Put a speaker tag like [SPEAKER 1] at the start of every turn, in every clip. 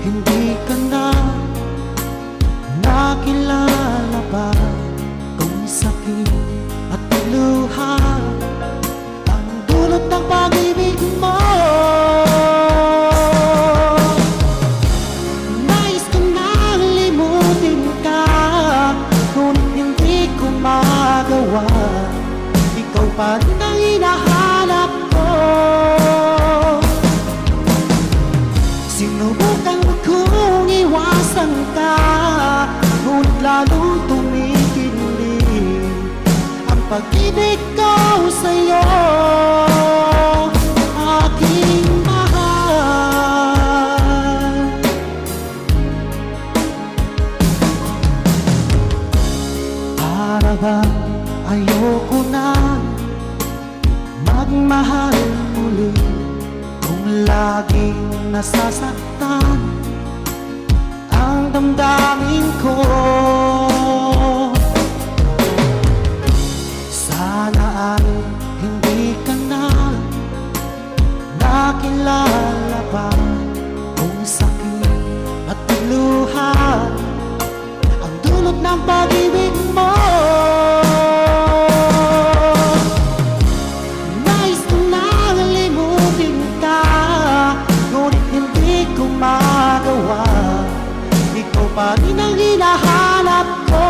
[SPEAKER 1] hindi ka na nakilala pa. Kung sakit at luha ang dulot ng pag-ibig mo, nais ko nang limutin ka, ngunit hindi ko magawa. Ikaw pa rin ang hinahanap ko. Sinubukan kong iwasan ka, ngunit lalong tumitindi ang pag-ibig ko sa'yo, aking mahal. Para bang ayoko na magmahal muli, kung laging nasasaktan ang damdamin ko. Sana ay hindi ka na nakilala pa, kung sakit at luha ang dulot ng pag-ibig mo. Nais ko nang limutin ka, ngunit hindi ko magawa. Ikaw pa rin ang hinahanap ko.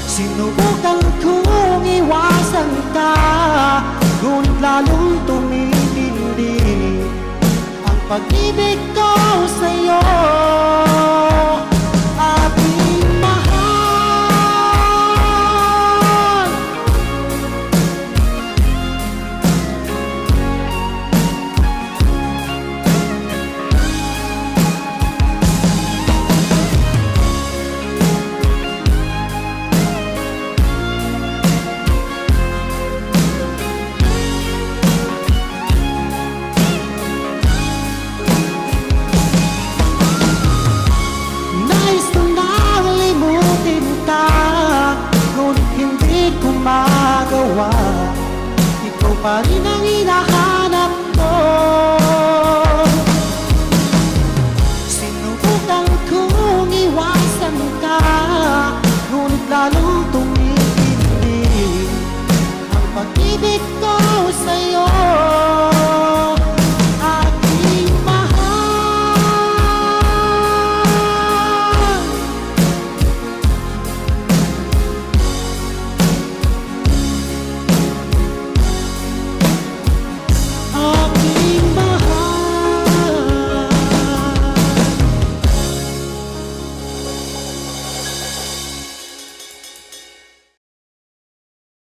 [SPEAKER 1] Sinubukan kong iwasan ka, ngunit lalong tumitindi ang pag-ibig ko sa'yo, aking mahal. Nais ko nang limutin ka, ngunit hindi ko magawa. Ikaw pa rin ang hinahanap